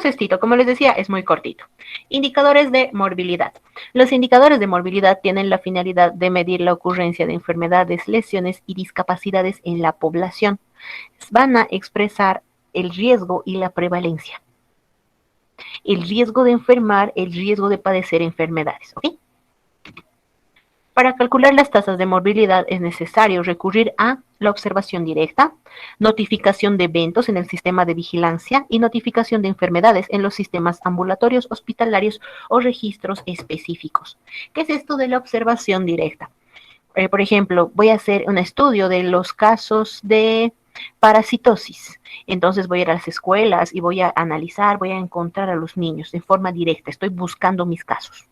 tenemos esto, como les decía, es muy cortito. Indicadores de morbilidad. Los indicadores de morbilidad tienen la finalidad de medir la ocurrencia de enfermedades, lesiones y discapacidades en la población. Van a expresar el riesgo y la prevalencia. El riesgo de enfermar, el riesgo de padecer enfermedades, ¿ok? Para calcular las tasas de morbilidad es necesario recurrir a la observación directa, notificación de eventos en el sistema de vigilancia y notificación de enfermedades en los sistemas ambulatorios, hospitalarios o registros específicos. ¿Qué es esto de la observación directa? Por ejemplo, voy a hacer un estudio de los casos de parasitosis. Entonces voy a ir a las escuelas y voy a analizar, voy a encontrar a los niños en forma directa. Estoy buscando mis casos.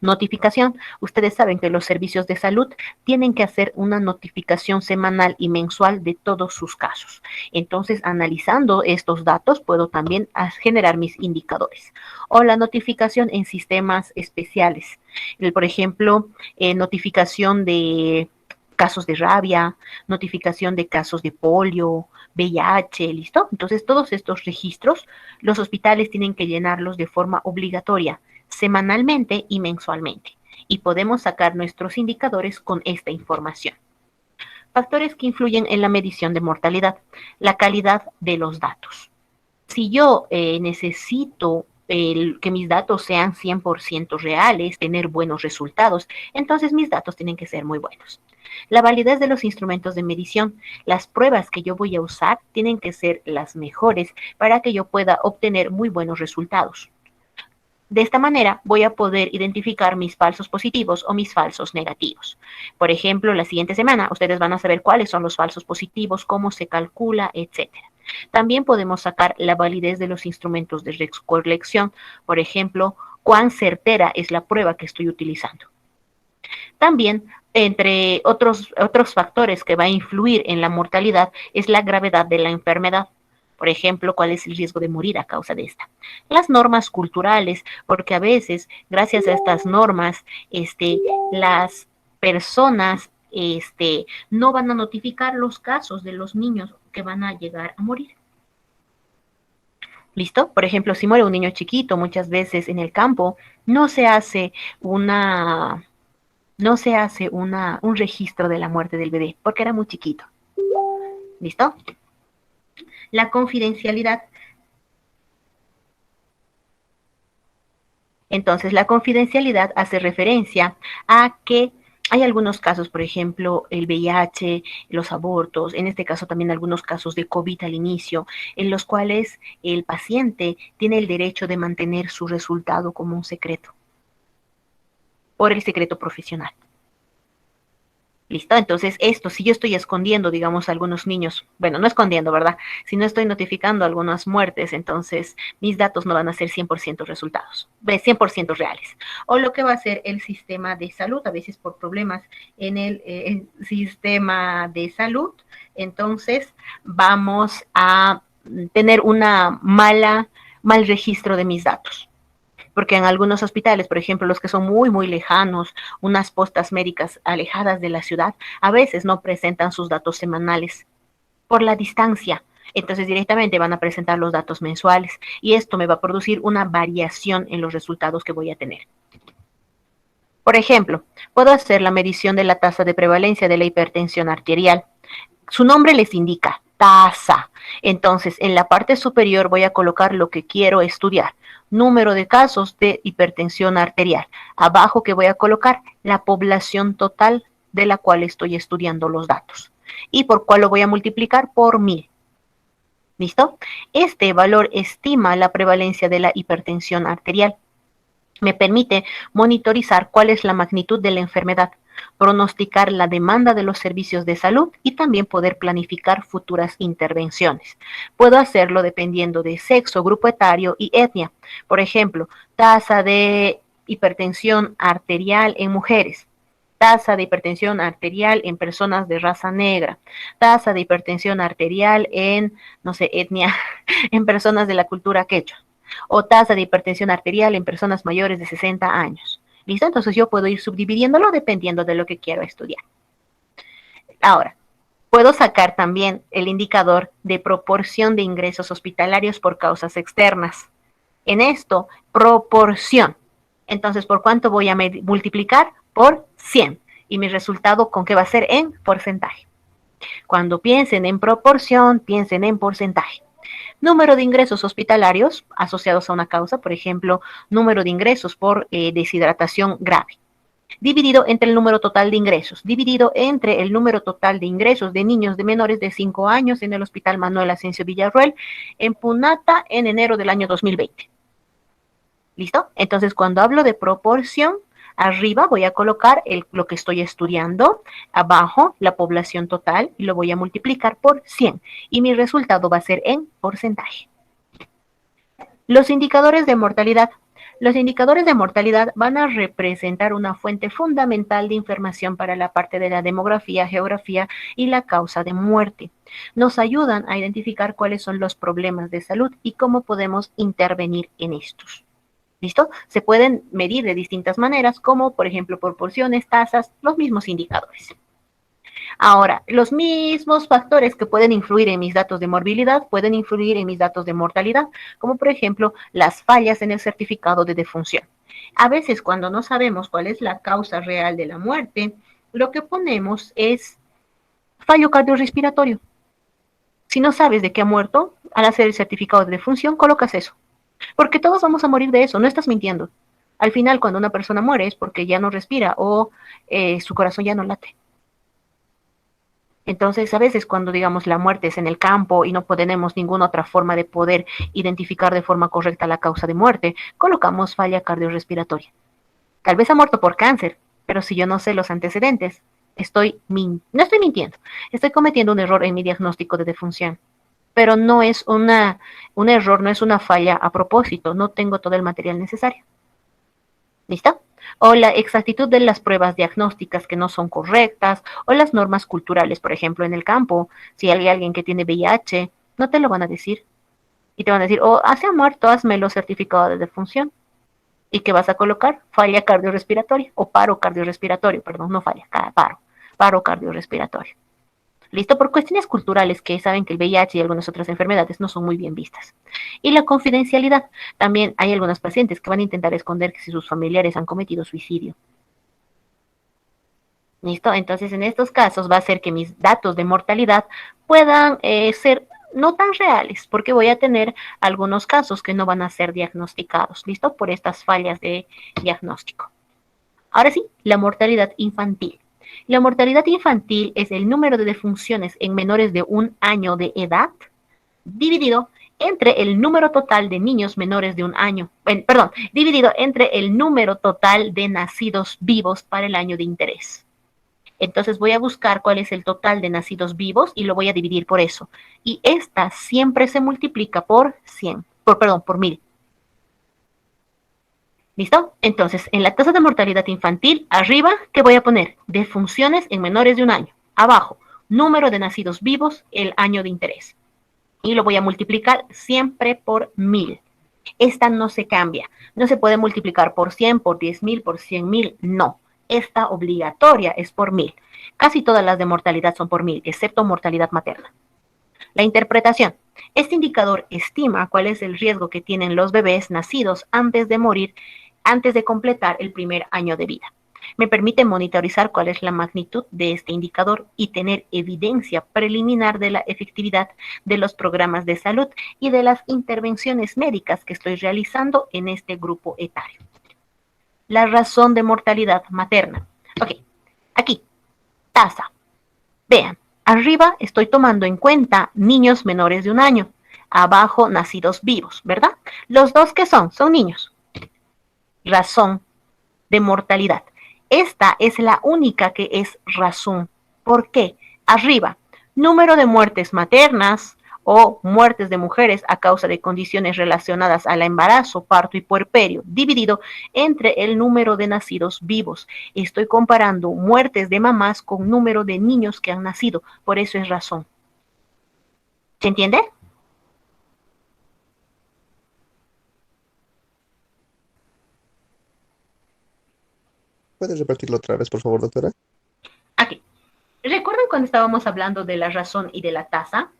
Notificación. Ustedes saben que los servicios de salud tienen que hacer una notificación semanal y mensual de todos sus casos. Entonces, analizando estos datos, puedo también generar mis indicadores. O la notificación en sistemas especiales. Por ejemplo, notificación de casos de rabia, notificación de casos de polio, VIH, ¿listo? Entonces, todos estos registros, los hospitales tienen que llenarlos de forma obligatoria semanalmente y mensualmente, y podemos sacar nuestros indicadores con esta información. Factores que influyen en la medición de mortalidad: la calidad de los datos. Si yo necesito que mis datos sean 100% reales, tener buenos resultados, entonces mis datos tienen que ser muy buenos. La validez de los instrumentos de medición. Las pruebas que yo voy a usar tienen que ser las mejores para que yo pueda obtener muy buenos resultados. De esta manera voy a poder identificar mis falsos positivos o mis falsos negativos. Por ejemplo, la siguiente semana ustedes van a saber cuáles son los falsos positivos, cómo se calcula, etcétera. También podemos sacar la validez de los instrumentos de recolección. Por ejemplo, cuán certera es la prueba que estoy utilizando. También, entre otros factores que va a influir en la mortalidad, es la gravedad de la enfermedad. Por ejemplo, cuál es el riesgo de morir a causa de esta. Las normas culturales, porque a veces, gracias a estas normas, las personas no van a notificar los casos de los niños que van a llegar a morir. ¿Listo? Por ejemplo, si muere un niño chiquito, muchas veces en el campo, no se hace una, un registro de la muerte del bebé, porque era muy chiquito. ¿Listo? La confidencialidad. Entonces, la confidencialidad hace referencia a que hay algunos casos, por ejemplo, el VIH, los abortos, en este caso también algunos casos de COVID al inicio, en los cuales el paciente tiene el derecho de mantener su resultado como un secreto, por el secreto profesional. ¿Listo? Entonces, si yo estoy escondiendo, digamos, a algunos niños, bueno, no escondiendo, ¿verdad? Si no estoy notificando algunas muertes, entonces mis datos no van a ser 100% resultados, 100% reales. O lo que va a hacer el sistema de salud, a veces por problemas en el sistema de salud, entonces vamos a tener mal registro de mis datos. Porque en algunos hospitales, por ejemplo, los que son muy, muy lejanos, unas postas médicas alejadas de la ciudad, a veces no presentan sus datos semanales por la distancia. Entonces directamente van a presentar los datos mensuales y esto me va a producir una variación en los resultados que voy a tener. Por ejemplo, puedo hacer la medición de la tasa de prevalencia de la hipertensión arterial. Su nombre les indica tasa. Entonces, en la parte superior voy a colocar lo que quiero estudiar. Número de casos de hipertensión arterial. Abajo que voy a colocar la población total de la cual estoy estudiando los datos. ¿Y por cuál lo voy a multiplicar? Por 1000. ¿Listo? Este valor estima la prevalencia de la hipertensión arterial. Me permite monitorizar cuál es la magnitud de la enfermedad, pronosticar la demanda de los servicios de salud y también poder planificar futuras intervenciones. Puedo hacerlo dependiendo de sexo, grupo etario y etnia. Por ejemplo, tasa de hipertensión arterial en mujeres, tasa de hipertensión arterial en personas de raza negra, tasa de hipertensión arterial en, no sé, etnia, en personas de la cultura quechua, o tasa de hipertensión arterial en personas mayores de 60 años. ¿Listo? Entonces yo puedo ir subdividiéndolo dependiendo de lo que quiero estudiar. Ahora, puedo sacar también el indicador de proporción de ingresos hospitalarios por causas externas. En esto, proporción. Entonces, ¿por cuánto voy a multiplicar? Por 100. Y mi resultado, ¿con qué va a ser? En porcentaje. Cuando piensen en proporción, piensen en porcentaje. Número de ingresos hospitalarios asociados a una causa, por ejemplo, número de ingresos por deshidratación grave, dividido entre el número total de ingresos, dividido entre el número total de ingresos de niños de menores de 5 años en el Hospital Manuel Asensio Villarroel, en Punata, en enero del año 2020. ¿Listo? Entonces, cuando hablo de proporción, arriba voy a colocar lo que estoy estudiando, abajo la población total y lo voy a multiplicar por 100 y mi resultado va a ser en porcentaje. Los indicadores de mortalidad. Los indicadores de mortalidad van a representar una fuente fundamental de información para la parte de la demografía, geografía y la causa de muerte. Nos ayudan a identificar cuáles son los problemas de salud y cómo podemos intervenir en estos. ¿Listo? Se pueden medir de distintas maneras, como por ejemplo proporciones, tasas, los mismos indicadores. Ahora, los mismos factores que pueden influir en mis datos de morbilidad pueden influir en mis datos de mortalidad, como por ejemplo las fallas en el certificado de defunción. A veces cuando no sabemos cuál es la causa real de la muerte, lo que ponemos es fallo cardiorrespiratorio. Si no sabes de qué ha muerto, al hacer el certificado de defunción, colocas eso. Porque todos vamos a morir de eso, no estás mintiendo. Al final, cuando una persona muere es porque ya no respira o su corazón ya no late. Entonces, a veces cuando, digamos, la muerte es en el campo y no tenemos ninguna otra forma de poder identificar de forma correcta la causa de muerte, colocamos falla cardiorrespiratoria. Tal vez ha muerto por cáncer, pero si yo no sé los antecedentes, no estoy mintiendo, estoy cometiendo un error en mi diagnóstico de defunción. Pero no es un error, no es una falla a propósito, no tengo todo el material necesario. ¿Listo? O la exactitud de las pruebas diagnósticas que no son correctas, o las normas culturales, por ejemplo, en el campo, si hay alguien que tiene VIH, no te lo van a decir. Y te van a decir, oh, se ha muerto, házmelo certificado de defunción. ¿Y qué vas a colocar? Falla cardiorrespiratoria, o paro cardiorrespiratorio, perdón, no falla, paro cardiorrespiratorio. ¿Listo? Por cuestiones culturales que saben que el VIH y algunas otras enfermedades no son muy bien vistas. Y la confidencialidad. También hay algunos pacientes que van a intentar esconder que si sus familiares han cometido suicidio. ¿Listo? Entonces, en estos casos va a ser que mis datos de mortalidad puedan ser no tan reales, porque voy a tener algunos casos que no van a ser diagnosticados, ¿listo? Por estas fallas de diagnóstico. Ahora sí, la mortalidad infantil. La mortalidad infantil es el número de defunciones en menores de 1 año de edad dividido entre el número total de niños menores de 1 año, dividido entre el número total de nacidos vivos para el año de interés. Entonces voy a buscar cuál es el total de nacidos vivos y lo voy a dividir por eso. Y esta siempre se multiplica por 100, por 1000. ¿Listo? Entonces, en la tasa de mortalidad infantil, arriba, ¿qué voy a poner? Defunciones en menores de 1 año. Abajo, número de nacidos vivos, el año de interés. Y lo voy a multiplicar siempre por 1000. Esta no se cambia. No se puede multiplicar por 100, por 10.000, por 100.000. No. Esta obligatoria es por 1000. Casi todas las de mortalidad son por 1000, excepto mortalidad materna. La interpretación. Este indicador estima cuál es el riesgo que tienen los bebés nacidos antes de morir, antes de completar el primer año de vida. Me permite monitorizar cuál es la magnitud de este indicador y tener evidencia preliminar de la efectividad de los programas de salud y de las intervenciones médicas que estoy realizando en este grupo etario. La razón de mortalidad materna. Ok, aquí, tasa. Vean, arriba estoy tomando en cuenta niños menores de 1 año, abajo nacidos vivos, ¿verdad? Los dos que son niños. Razón de mortalidad. Esta es la única que es razón. ¿Por qué? Arriba, número de muertes maternas o muertes de mujeres a causa de condiciones relacionadas al embarazo, parto y puerperio, dividido entre el número de nacidos vivos. Estoy comparando muertes de mamás con número de niños que han nacido, por eso es razón. ¿Se entiende? ¿Puedes repetirlo otra vez, por favor, doctora? Aquí. ¿Recuerdan cuando estábamos hablando de la razón y de la tasa?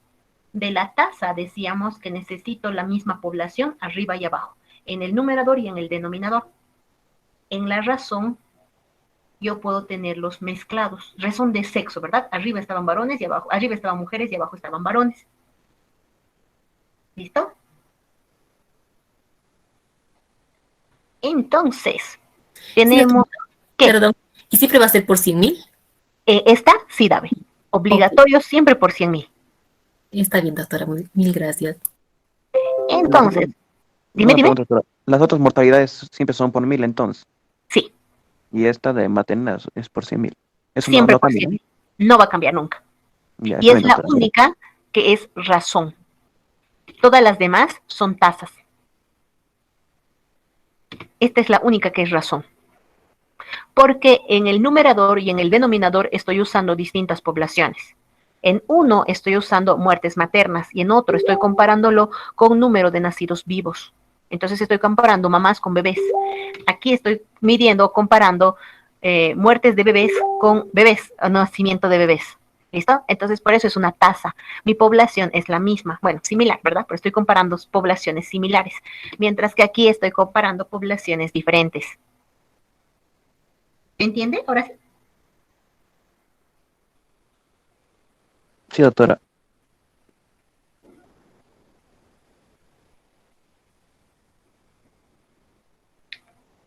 De la tasa decíamos que necesito la misma población arriba y abajo. en el numerador y en el denominador. En la razón, yo puedo tenerlos mezclados. Razón de sexo, ¿verdad? Arriba estaban varones y abajo, arriba estaban mujeres y abajo estaban varones. ¿Listo? Entonces, Sí, doctora, tenemos que perdón. ¿Y siempre va a ser por 100.000? esta sí, David. Ok, Obligatorio siempre por 100.000. está bien, doctora. Mil gracias. Las Entonces, otras, dime, una dime. pregunta, doctora. Las otras mortalidades siempre son por 1000, entonces. Sí, Y esta de maternidad es por 100.000. Eso no, siempre no por cambia, 100 ¿no? mil. No va a cambiar nunca. Ya, Y está es bien, la doctora. única que es razón. Todas las demás son tasas. Esta es la única que es razón. Porque en el numerador y en el denominador estoy usando distintas poblaciones. En uno estoy usando muertes maternas y en otro estoy comparándolo con número de nacidos vivos. Entonces estoy comparando mamás con bebés. Aquí estoy midiendo, comparando muertes de bebés con bebés, nacimiento de bebés. ¿Listo? Entonces por eso es una tasa. Mi población es la misma, bueno, similar, ¿verdad? Pero estoy comparando poblaciones similares, mientras que aquí estoy comparando poblaciones diferentes. ¿Entiende? Ahora sí. Sí, doctora.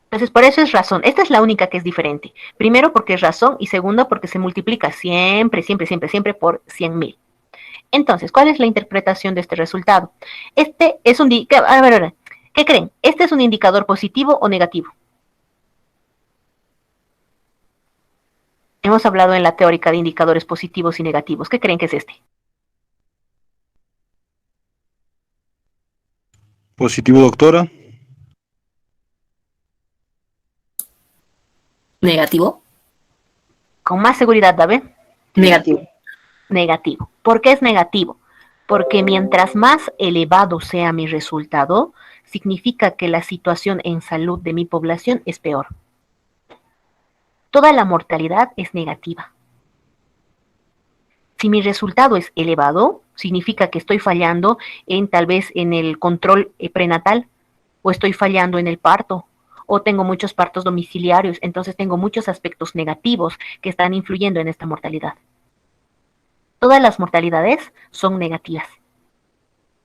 Entonces, por eso es razón. Esta es la única que es diferente. Primero, porque es razón, y segundo, porque se multiplica siempre, siempre, siempre, siempre por 100.000. Entonces, ¿cuál es la interpretación de este resultado? Este es un... a ver, ¿qué creen? ¿Este es un indicador positivo o negativo? Hemos hablado en la teórica de indicadores positivos y negativos. ¿Qué creen que es este? Positivo, doctora. ¿Negativo? Con más seguridad, David. Negativo. Negativo. ¿Por qué es negativo? Porque mientras más elevado sea mi resultado, significa que la situación en salud de mi población es peor. Toda la mortalidad es negativa. Si mi resultado es elevado, significa que estoy fallando en tal vez en el control prenatal, o estoy fallando en el parto, o tengo muchos partos domiciliarios, entonces tengo muchos aspectos negativos que están influyendo en esta mortalidad. Todas las mortalidades son negativas.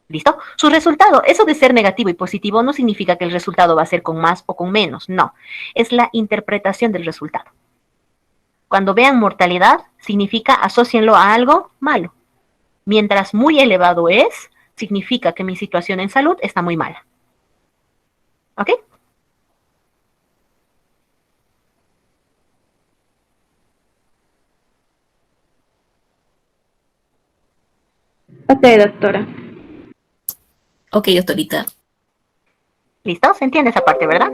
¿Listo? Su resultado, eso de ser negativo y positivo no significa que el resultado va a ser con más o con menos, no. Es la interpretación del resultado. Cuando vean mortalidad, significa asócienlo a algo malo. Mientras muy elevado es, significa que mi situación en salud está muy mala. ¿Ok? Ok, doctora. Ok, doctorita. ¿Listo? ¿Se entiende esa parte, verdad?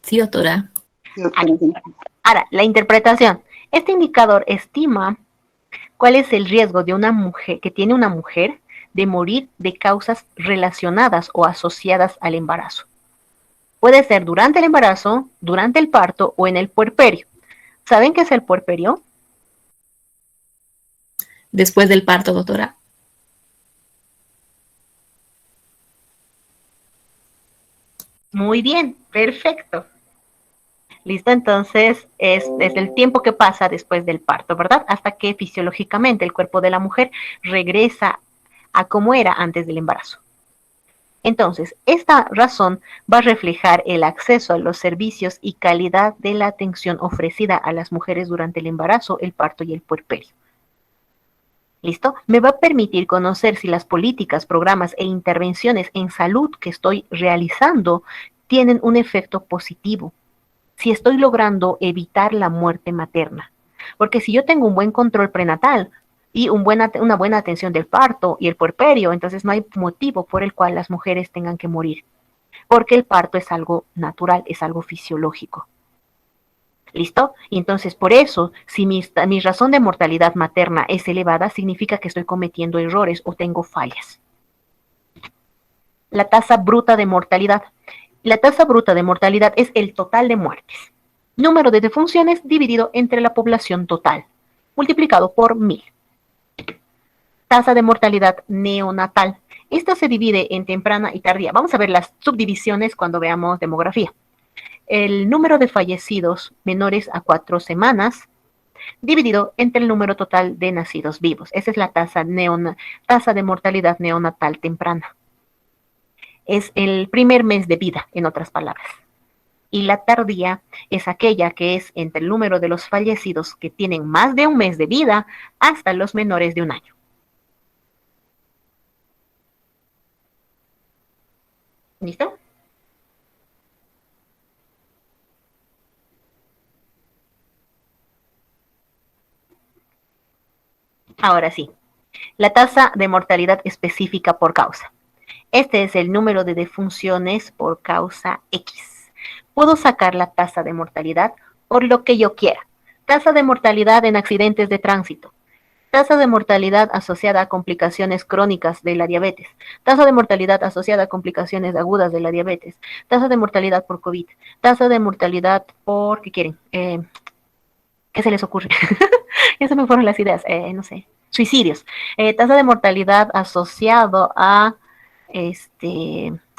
Sí, doctora. Ahora, la interpretación. Este indicador estima cuál es el riesgo de una mujer que tiene una mujer de morir de causas relacionadas o asociadas al embarazo. Puede ser durante el embarazo, durante el parto o en el puerperio. ¿Saben qué es el puerperio? Después del parto, doctora. Muy bien, perfecto. Listo, entonces es desde el tiempo que pasa después del parto, ¿verdad? Hasta que fisiológicamente el cuerpo de la mujer regresa a como era antes del embarazo. Entonces, esta razón va a reflejar el acceso a los servicios y calidad de la atención ofrecida a las mujeres durante el embarazo, el parto y el puerperio. ¿Listo? Me va a permitir conocer si las políticas, programas e intervenciones en salud que estoy realizando tienen un efecto positivo, si estoy logrando evitar la muerte materna. Porque si yo tengo un buen control prenatal y una buena atención del parto y el puerperio, entonces no hay motivo por el cual las mujeres tengan que morir. Porque el parto es algo natural, es algo fisiológico. ¿Listo? Y entonces, por eso, si mi razón de mortalidad materna es elevada, significa que estoy cometiendo errores o tengo fallas. La tasa bruta de mortalidad. La tasa bruta de mortalidad es el total de muertes. Número de defunciones dividido entre la población total, multiplicado por 1000. Tasa de mortalidad neonatal Esto se divide en temprana y tardía. Vamos a ver las subdivisiones cuando veamos demografía. El número de fallecidos menores a 4 semanas dividido entre el número total de nacidos vivos. Esa es la tasa de mortalidad neonatal temprana. Es el primer mes de vida, en otras palabras. Y la tardía es aquella que es entre el número de los fallecidos que tienen más de un mes de vida hasta los menores de un año. ¿Listo? Ahora sí, la tasa de mortalidad específica por causa. Este es el número de defunciones por causa X. Puedo sacar la tasa de mortalidad por lo que yo quiera. Tasa de mortalidad en accidentes de tránsito. Tasa de mortalidad asociada a complicaciones crónicas de la diabetes. Tasa de mortalidad asociada a complicaciones agudas de la diabetes. Tasa de mortalidad por COVID. Tasa de mortalidad por, ¿qué quieren? ¿Qué se les ocurre? Ya se me fueron las ideas. No sé. Suicidios. Tasa de mortalidad asociado a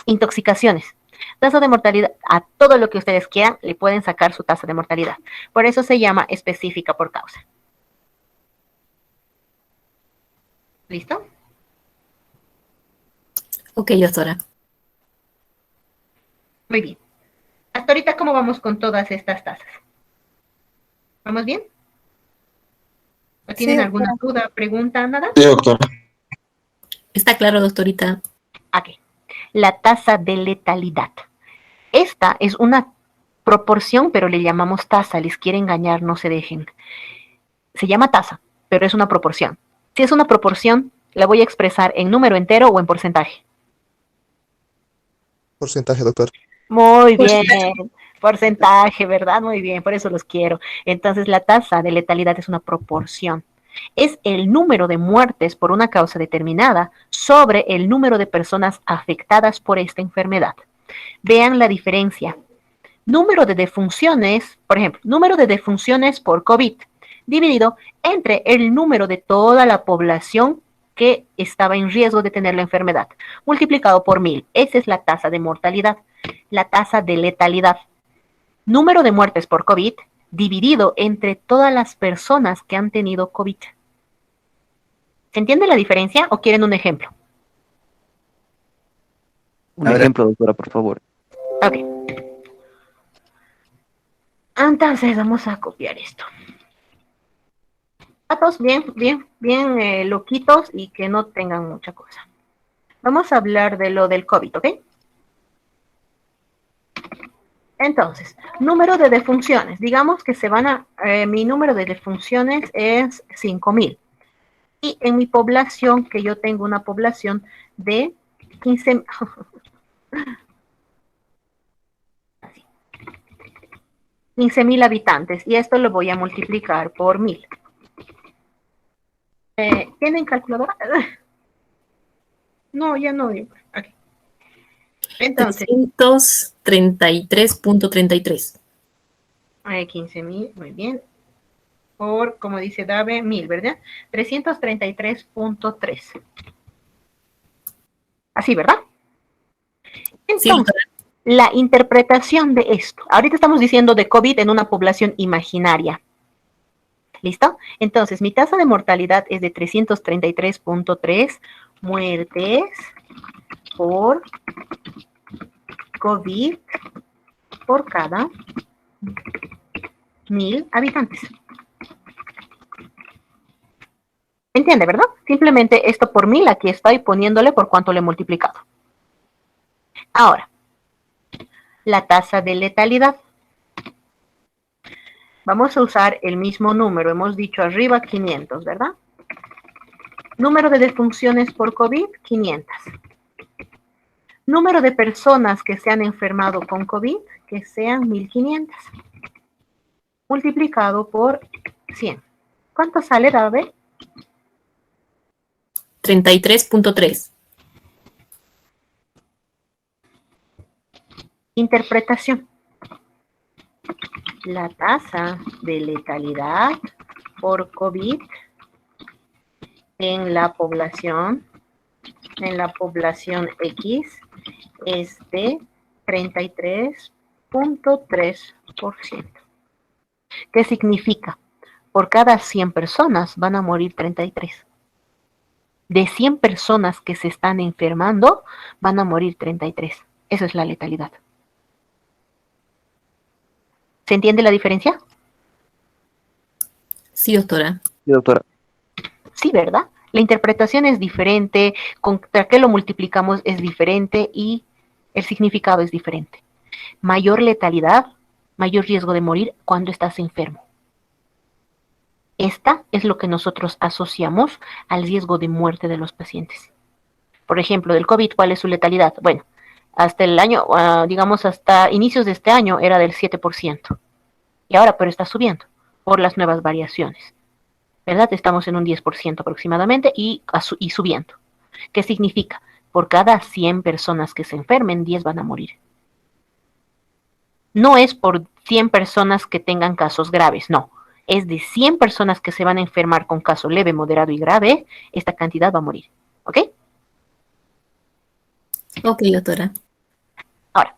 intoxicaciones. Tasa de mortalidad, a todo lo que ustedes quieran, le pueden sacar su tasa de mortalidad. Por eso se llama específica por causa. ¿Listo? Ok, doctora. Muy bien. Hasta ahorita, ¿cómo vamos con todas estas tasas? ¿Vamos bien? ¿O tienen alguna duda, pregunta, nada? Sí, doctora. Está claro, doctorita. Ok. La tasa de letalidad. Esta es una proporción, pero le llamamos tasa. Les quiere engañar, no se dejen. Se llama tasa, pero es una proporción. Si es una proporción, la voy a expresar en número entero o en porcentaje. Porcentaje, doctor. Muy bien. Porcentaje, ¿verdad? Muy bien, por eso los quiero. Entonces, la tasa de letalidad es una proporción. Es el número de muertes por una causa determinada sobre el número de personas afectadas por esta enfermedad. Vean la diferencia. Número de defunciones, por ejemplo, número de defunciones por COVID dividido entre el número de toda la población que estaba en riesgo de tener la enfermedad, multiplicado por 1000. Esa es la tasa de mortalidad. La tasa de letalidad. Número de muertes por COVID dividido entre todas las personas que han tenido COVID. ¿Se entiende la diferencia o quieren un ejemplo? Un ejemplo, doctora, por favor. Ok. Entonces vamos a copiar esto. Datos bien loquitos y que no tengan mucha cosa. Vamos a hablar de lo del COVID, ¿ok? Entonces, número de defunciones. Digamos que mi número de defunciones es 5000. Y en mi población, que yo tengo una población de 15.000 habitantes. Y esto lo voy a multiplicar por 1000. ¿Tienen calculadora? No, ya no. Aquí. Entonces. 333.33. 15.000, muy bien. Por, como dice Dave, 1000, ¿verdad? 333.3. Así, ¿verdad? Entonces, sí, la interpretación de esto. Ahorita estamos diciendo de COVID en una población imaginaria. ¿Listo? Entonces, mi tasa de mortalidad es de 333.3 muertes por COVID por cada 1000 habitantes. ¿Entiende, verdad? Simplemente esto por 1000, aquí estoy poniéndole por cuánto le he multiplicado. Ahora, la tasa de letalidad. Vamos a usar el mismo número, hemos dicho arriba 500, ¿verdad? Número de defunciones por COVID, 500. Número de personas que se han enfermado con COVID, que sean 1500. Multiplicado por 100. ¿Cuánto sale, David? 33.3. Interpretación. La tasa de letalidad por COVID en la población en la población X es de 33.3%. ¿Qué significa? Por cada 100 personas van a morir 33. De 100 personas que se están enfermando, van a morir 33. Eso es la letalidad. ¿Se entiende la diferencia? Sí, doctora. Sí, doctora. Sí, ¿verdad? La interpretación es diferente, contra qué lo multiplicamos es diferente y el significado es diferente. Mayor letalidad, mayor riesgo de morir cuando estás enfermo. Esta es lo que nosotros asociamos al riesgo de muerte de los pacientes. Por ejemplo, del COVID, ¿cuál es su letalidad? Bueno, hasta el año, digamos hasta inicios de este año era del 7%. Y ahora, pero está subiendo por las nuevas variaciones. ¿Verdad? Estamos en un 10% aproximadamente y subiendo. ¿Qué significa? Por cada 100 personas que se enfermen, 10 van a morir. No es por 100 personas que tengan casos graves, no. Es de 100 personas que se van a enfermar con caso leve, moderado y grave, esta cantidad va a morir. ¿Ok? Ok, doctora. Ahora,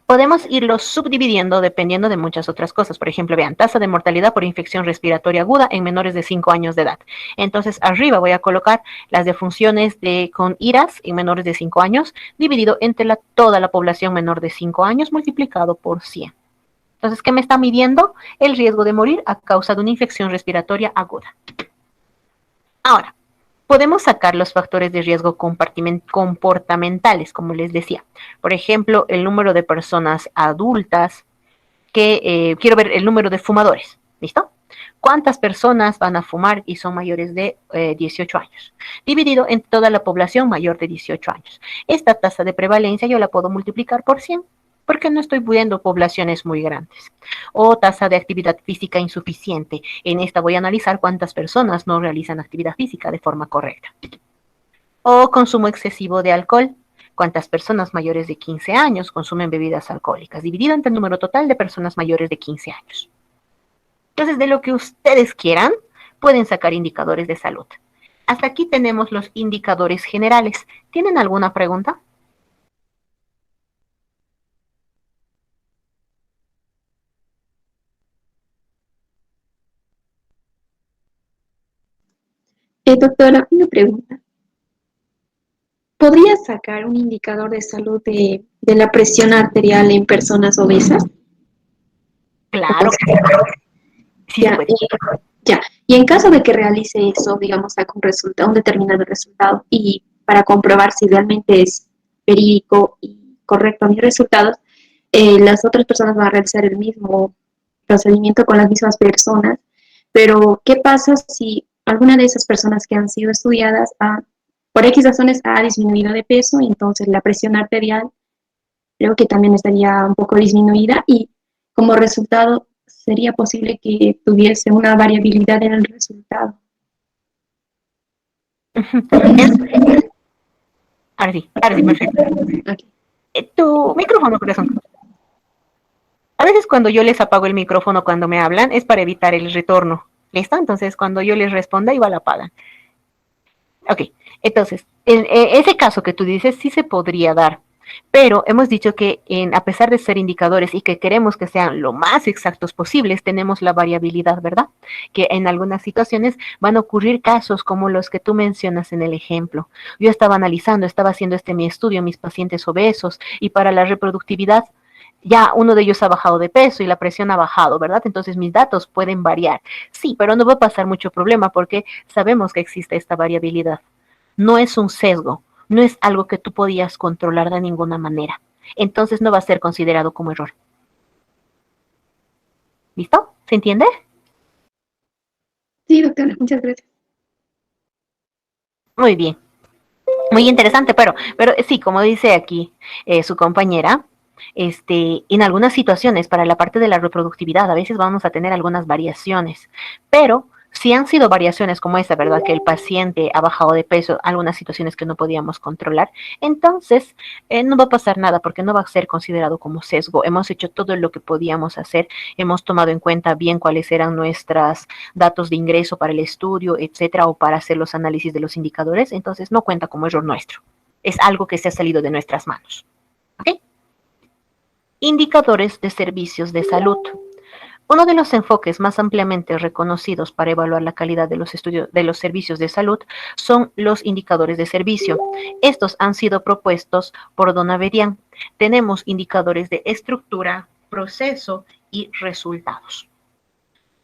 podemos irlo subdividiendo dependiendo de muchas otras cosas. Por ejemplo, vean, tasa de mortalidad por infección respiratoria aguda en menores de 5 años de edad. Entonces, arriba voy a colocar las defunciones con IRAS en menores de 5 años, dividido entre toda la población menor de 5 años, multiplicado por 100. Entonces, ¿qué me está midiendo? El riesgo de morir a causa de una infección respiratoria aguda. Ahora, podemos sacar los factores de riesgo comportamentales, como les decía. Por ejemplo, el número de personas adultas quiero ver el número de fumadores. ¿Listo? ¿Cuántas personas van a fumar y son mayores de 18 años? Dividido en toda la población mayor de 18 años. Esta tasa de prevalencia yo la puedo multiplicar por 100 porque no estoy viendo poblaciones muy grandes. O tasa de actividad física insuficiente. En esta voy a analizar cuántas personas no realizan actividad física de forma correcta. O consumo excesivo de alcohol. Cuántas personas mayores de 15 años consumen bebidas alcohólicas, dividido entre el número total de personas mayores de 15 años. Entonces, de lo que ustedes quieran, pueden sacar indicadores de salud. Hasta aquí tenemos los indicadores generales. ¿Tienen alguna pregunta? Doctora, una pregunta. ¿Podría sacar un indicador de salud de la presión arterial en personas obesas? Claro que sí se Ya, puede. ya. Y en caso de que realice eso, digamos, saca un determinado resultado y para comprobar si realmente es verídico y correcto mis resultados, las otras personas van a realizar el mismo procedimiento con las mismas personas, pero ¿qué pasa si alguna de esas personas que han sido estudiadas por X razones ha disminuido de peso y entonces la presión arterial creo que también estaría un poco disminuida y como resultado sería posible que tuviese una variabilidad en el resultado? Ahora sí, perfecto. Okay. Tu micrófono, corazón. A veces cuando yo les apago el micrófono cuando me hablan es para evitar el retorno. ¿Listo? Entonces cuando yo les responda igual apagan. Ok, entonces, en ese caso que tú dices sí se podría dar, pero hemos dicho que a pesar de ser indicadores y que queremos que sean lo más exactos posibles, tenemos la variabilidad, ¿verdad? Que en algunas situaciones van a ocurrir casos como los que tú mencionas en el ejemplo. Yo estaba analizando, estaba haciendo mi estudio, mis pacientes obesos, y para la reproductividad ya uno de ellos ha bajado de peso y la presión ha bajado, ¿verdad? Entonces mis datos pueden variar. Sí, pero no va a pasar mucho problema porque sabemos que existe esta variabilidad. No es un sesgo, no es algo que tú podías controlar de ninguna manera. Entonces no va a ser considerado como error. ¿Listo? ¿Se entiende? Sí, doctora, muchas gracias. Muy bien. Muy interesante, pero sí, como dice aquí su compañera, en algunas situaciones para la parte de la reproductividad a veces vamos a tener algunas variaciones, pero Si han sido variaciones como esta, ¿verdad? Que el paciente ha bajado de peso, algunas situaciones que no podíamos controlar, entonces no va a pasar nada porque no va a ser considerado como sesgo. Hemos hecho todo lo que podíamos hacer, hemos tomado en cuenta bien cuáles eran nuestros datos de ingreso para el estudio, etcétera, o para hacer los análisis de los indicadores, entonces no cuenta como error nuestro. Es algo que se ha salido de nuestras manos. ¿Ok? Indicadores de servicios de salud. Uno de los enfoques más ampliamente reconocidos para evaluar la calidad de los estudios de los servicios de salud son los indicadores de servicio. Estos han sido propuestos por Donavedian. Tenemos indicadores de estructura, proceso y resultados.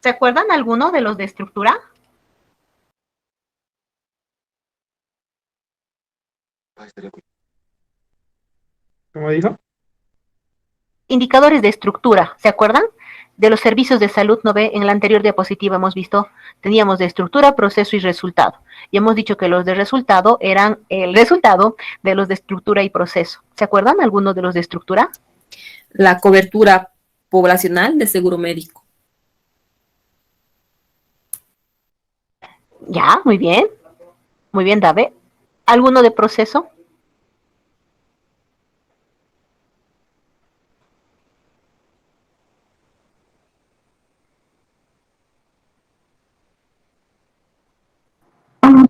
¿Se acuerdan alguno de los de estructura? ¿Cómo dijo? Indicadores de estructura, ¿se acuerdan? De los servicios de salud, ¿no ve? En la anterior diapositiva hemos visto, teníamos de estructura, proceso y resultado. Y hemos dicho que los de resultado eran el resultado de los de estructura y proceso. ¿Se acuerdan algunos de los de estructura? La cobertura poblacional de seguro médico. Ya, muy bien. Muy bien, Dave. ¿Alguno de proceso?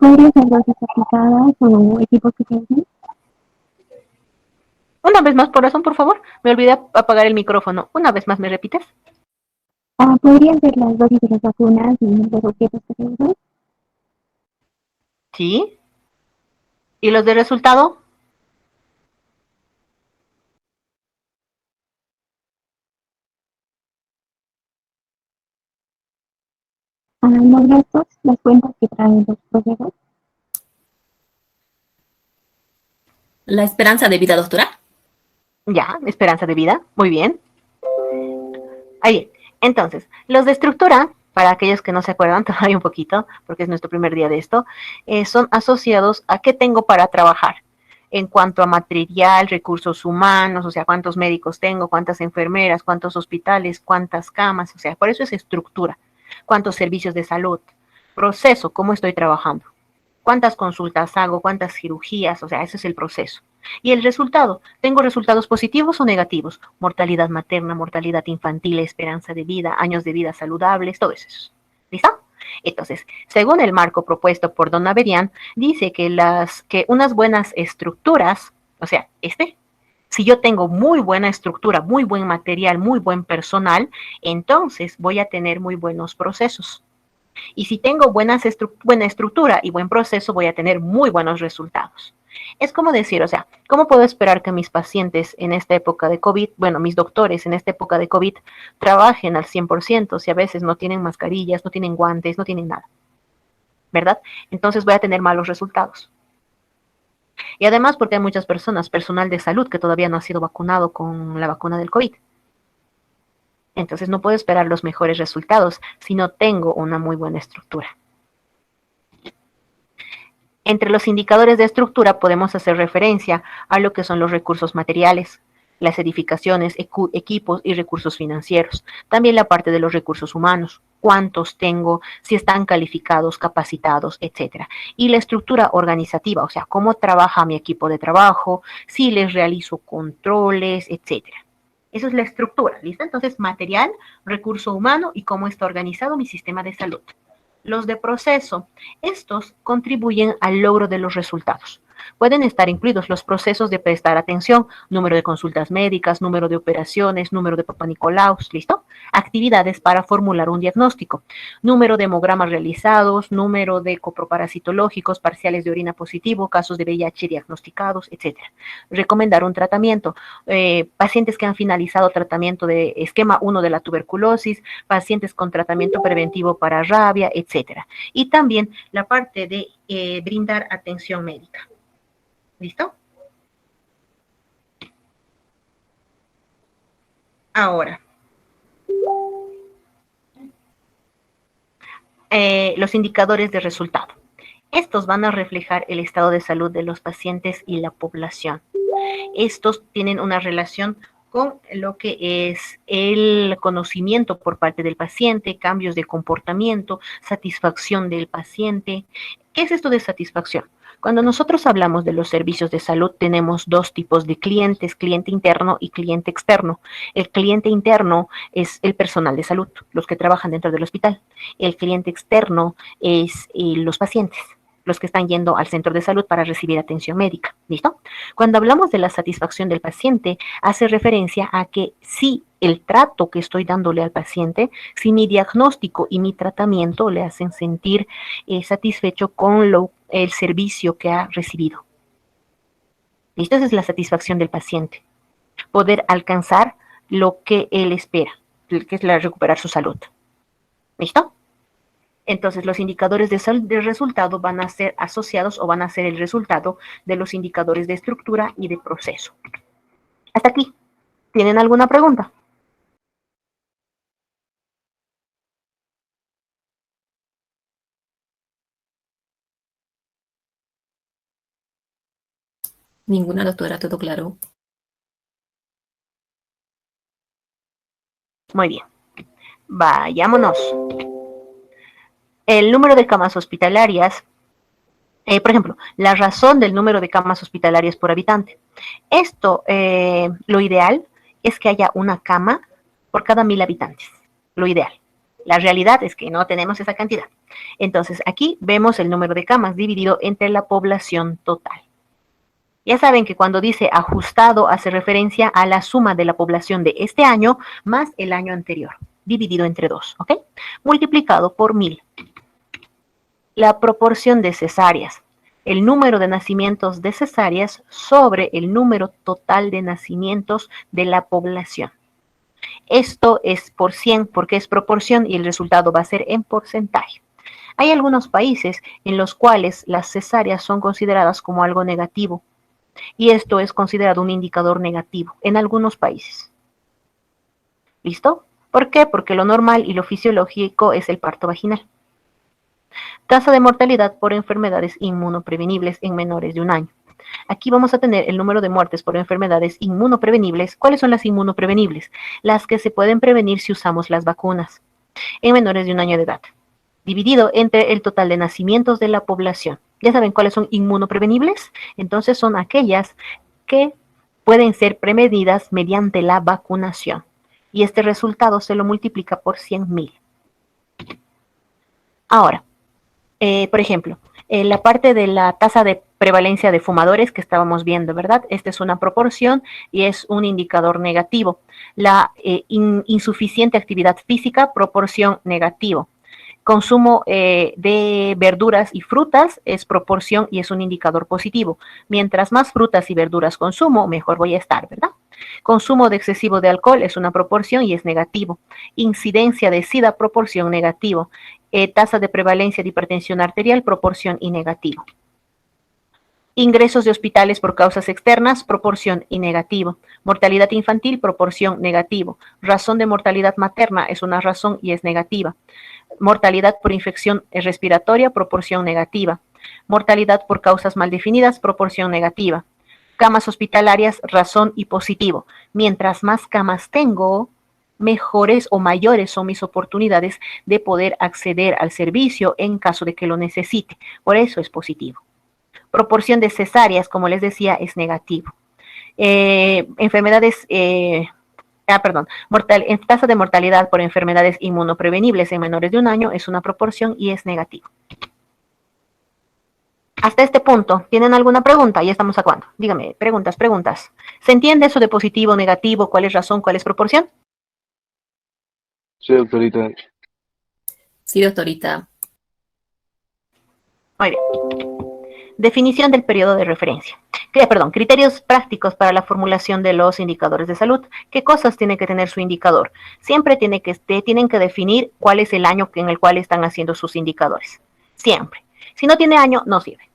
¿Podría ser dosis aplicadas o equipos que tienen? Una vez más, corazón, por favor. Me olvidé apagar el micrófono. Una vez más, ¿me repites? ¿Podrían ser las dosis de las vacunas y los objetos que se usan? Sí. ¿Y los de resultado? Los gastos, las cuentas que traen los procesos. La esperanza de vida, doctora. Ya, esperanza de vida. Muy bien. Ahí. Entonces, los de estructura, para aquellos que no se acuerdan todavía un poquito, porque es nuestro primer día de esto, son asociados a qué tengo para trabajar en cuanto a material, recursos humanos, o sea, cuántos médicos tengo, cuántas enfermeras, cuántos hospitales, cuántas camas, o sea, por eso es estructura, cuántos servicios de salud, proceso, cómo estoy trabajando, cuántas consultas hago, cuántas cirugías, o sea, ese es el proceso. Y el resultado, ¿tengo resultados positivos o negativos? Mortalidad materna, mortalidad infantil, esperanza de vida, años de vida saludables, todo eso. ¿Listo? Entonces, según el marco propuesto por Don Averian, dice que unas buenas estructuras, o sea, si yo tengo muy buena estructura, muy buen material, muy buen personal, entonces voy a tener muy buenos procesos. Y si tengo buena estructura y buen proceso, voy a tener muy buenos resultados. Es como decir, o sea, ¿cómo puedo esperar que mis pacientes en esta época de COVID, bueno, mis doctores en esta época de COVID, trabajen al 100% si a veces no tienen mascarillas, no tienen guantes, no tienen nada? ¿Verdad? Entonces voy a tener malos resultados. Y además porque hay muchas personas, personal de salud, que todavía no ha sido vacunado con la vacuna del COVID. Entonces no puedo esperar los mejores resultados si no tengo una muy buena estructura. Entre los indicadores de estructura podemos hacer referencia a lo que son los recursos materiales, las edificaciones, equipos y recursos financieros. También la parte de los recursos humanos, cuántos tengo, si están calificados, capacitados, etcétera. Y la estructura organizativa, o sea, cómo trabaja mi equipo de trabajo, si les realizo controles, etcétera. Eso es la estructura, ¿listo? Entonces, material, recurso humano y cómo está organizado mi sistema de salud. Los de proceso, estos contribuyen al logro de los resultados. Pueden estar incluidos los procesos de prestar atención, número de consultas médicas, número de operaciones, número de Papa Nicolaus, ¿listo? Actividades para formular un diagnóstico, número de hemogramas realizados, número de coproparasitológicos, parciales de orina positivo, casos de VIH diagnosticados, etc. Recomendar un tratamiento, pacientes que han finalizado tratamiento de esquema 1 de la tuberculosis, pacientes con tratamiento preventivo para rabia, etc. Y también la parte de brindar atención médica. ¿Listo? Ahora, los indicadores de resultado. Estos van a reflejar el estado de salud de los pacientes y la población. Estos tienen una relación con lo que es el conocimiento por parte del paciente, cambios de comportamiento, satisfacción del paciente. ¿Qué es esto de satisfacción? Cuando nosotros hablamos de los servicios de salud, tenemos dos tipos de clientes, cliente interno y cliente externo. El cliente interno es el personal de salud, los que trabajan dentro del hospital. El cliente externo es los pacientes, los que están yendo al centro de salud para recibir atención médica. ¿Listo? Cuando hablamos de la satisfacción del paciente, hace referencia a que si el trato que estoy dándole al paciente, si mi diagnóstico y mi tratamiento le hacen sentir satisfecho con el servicio que ha recibido. ¿Listo? Esa es la satisfacción del paciente. Poder alcanzar lo que él espera, que es recuperar su salud. ¿Listo? Entonces, los indicadores de resultado van a ser asociados o van a ser el resultado de los indicadores de estructura y de proceso. Hasta aquí. ¿Tienen alguna pregunta? Ninguna, doctora, todo claro. Muy bien. Vayámonos. El número de camas hospitalarias, por ejemplo, la razón del número de camas hospitalarias por habitante. Esto, lo ideal es que haya una cama por cada 1000 habitantes. Lo ideal. La realidad es que no tenemos esa cantidad. Entonces, aquí vemos el número de camas dividido entre la población total. Ya saben que cuando dice ajustado hace referencia a la suma de la población de este año más el año anterior, dividido entre 2, ¿ok? Multiplicado por 1000. La proporción de cesáreas, el número de nacimientos de cesáreas sobre el número total de nacimientos de la población. Esto es por 100 porque es proporción y el resultado va a ser en porcentaje. Hay algunos países en los cuales las cesáreas son consideradas como algo negativo y esto es considerado un indicador negativo en algunos países. ¿Listo? ¿Por qué? Porque lo normal y lo fisiológico es el parto vaginal. Tasa de mortalidad por enfermedades inmunoprevenibles en menores de 1 año. Aquí vamos a tener el número de muertes por enfermedades inmunoprevenibles. ¿Cuáles son las inmunoprevenibles? Las que se pueden prevenir si usamos las vacunas en menores de 1 año de edad, dividido entre el total de nacimientos de la población. ¿Ya saben cuáles son inmunoprevenibles? Entonces son aquellas que pueden ser prevenidas mediante la vacunación. Y este resultado se lo multiplica por 100.000. Ahora, por ejemplo, la parte de la tasa de prevalencia de fumadores que estábamos viendo, ¿verdad? Esta es una proporción y es un indicador negativo. La insuficiente actividad física, proporción negativo. Consumo de verduras y frutas es proporción y es un indicador positivo. Mientras más frutas y verduras consumo, mejor voy a estar, ¿verdad? Consumo de excesivo de alcohol es una proporción y es negativo. Incidencia de SIDA, proporción negativo. Tasa de prevalencia de hipertensión arterial, proporción y negativo. Ingresos de hospitales por causas externas, proporción y negativo. Mortalidad infantil, proporción negativo. Razón de mortalidad materna es una razón y es negativa. Mortalidad por infección respiratoria, proporción negativa. Mortalidad por causas mal definidas, proporción negativa. Camas hospitalarias, razón y positivo. Mientras más camas tengo, mejores o mayores son mis oportunidades de poder acceder al servicio en caso de que lo necesite. Por eso es positivo. Proporción de cesáreas, como les decía, es negativo. Tasa de mortalidad por enfermedades inmunoprevenibles en menores de 1 año es una proporción y es negativo. Hasta este punto, ¿tienen alguna pregunta? Ya estamos acabando. Dígame, preguntas. ¿Se entiende eso de positivo, negativo? ¿Cuál es razón? ¿Cuál es proporción? Sí, doctorita. Sí, doctorita. Muy bien. Definición del periodo de referencia. Criterios prácticos para la formulación de los indicadores de salud. ¿Qué cosas tiene que tener su indicador? Siempre tienen que definir cuál es el año en el cual están haciendo sus indicadores. Siempre. Si no tiene año, no sirve.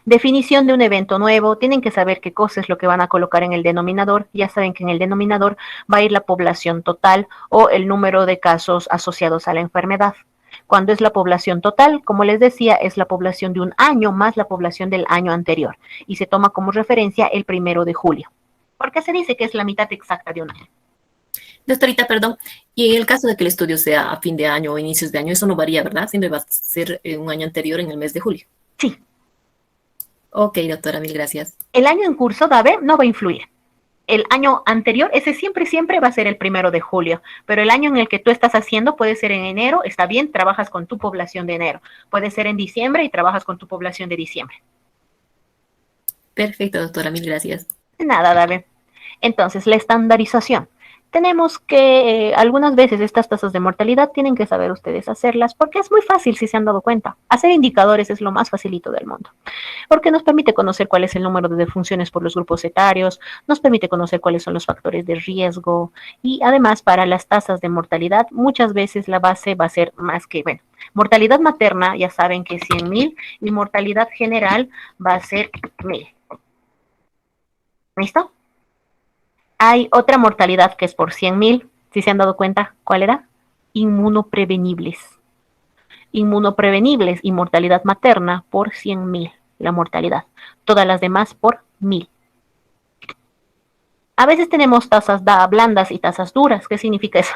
Definición de un evento nuevo. Tienen que saber qué cosa es lo que van a colocar en el denominador. Ya saben que en el denominador va a ir la población total o el número de casos asociados a la enfermedad. Cuando es la población total, como les decía, es la población de 1 año más la población del año anterior y se toma como referencia el 1 de julio. porque se dice que es la mitad exacta de un año. Doctorita, perdón, y en el caso de que el estudio sea a fin de año o inicios de año, eso no varía, ¿verdad? Siempre va a ser un año anterior en el mes de julio. Sí, Ok, doctora, mil gracias. el año en curso, Dave, no va a influir. El año anterior, ese siempre va a ser el 1 de julio, pero el año en el que tú estás haciendo puede ser en enero, está bien, trabajas con tu población de enero. Puede ser en diciembre y trabajas con tu población de diciembre. Perfecto, doctora, mil gracias. Nada, Dave. Entonces, la estandarización. Tenemos que, algunas veces estas tasas de mortalidad tienen que saber ustedes hacerlas, porque es muy fácil si se han dado cuenta. Hacer indicadores es lo más facilito del mundo, porque nos permite conocer cuál es el número de defunciones por los grupos etarios, nos permite conocer cuáles son los factores de riesgo, y además para las tasas de mortalidad, muchas veces la base va a ser más que, bueno, mortalidad materna, ya saben que es 100.000, y mortalidad general va a ser 1.000. ¿Listo? Hay otra mortalidad que es por 100.000, si se han dado cuenta, ¿cuál era? Inmunoprevenibles. Inmunoprevenibles y mortalidad materna por 100.000, la mortalidad. Todas las demás por 1.000. A veces tenemos tasas blandas y tasas duras. ¿Qué significa eso?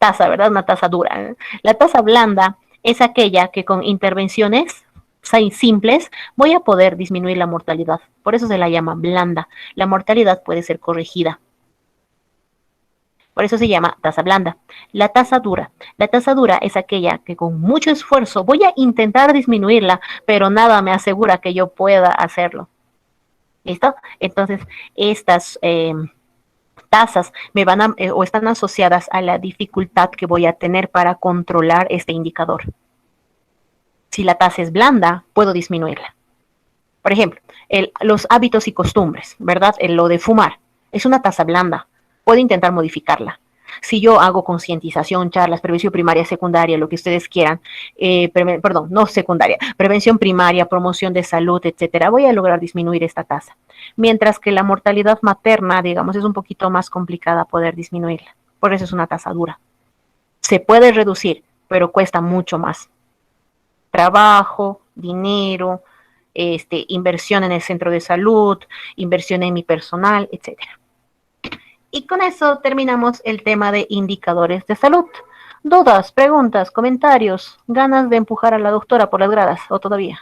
Tasa, ¿verdad? Una tasa dura. La tasa blanda es aquella que con intervenciones simples voy a poder disminuir la mortalidad. Por eso se la llama blanda. La mortalidad puede ser corregida. Por eso se llama tasa blanda. La tasa dura es aquella que con mucho esfuerzo voy a intentar disminuirla, pero nada me asegura que yo pueda hacerlo. ¿Listo? Entonces, estas tasas me van a, o están asociadas a la dificultad que voy a tener para controlar este indicador. Si la tasa es blanda, puedo disminuirla. Por ejemplo, los hábitos y costumbres, ¿verdad? Lo de fumar es una tasa blanda. Puedo intentar modificarla. Si yo hago concientización, charlas, prevención primaria, secundaria, lo que ustedes quieran, perdón, no secundaria, prevención primaria, promoción de salud, etcétera, voy a lograr disminuir esta tasa. Mientras que la mortalidad materna, digamos, es un poquito más complicada poder disminuirla. Por eso es una tasa dura. Se puede reducir, pero cuesta mucho más. Trabajo, dinero, inversión en el centro de salud, inversión en mi personal, etcétera. Y con eso terminamos el tema de indicadores de salud. ¿Dudas, preguntas, comentarios, ganas de empujar a la doctora por las gradas o todavía?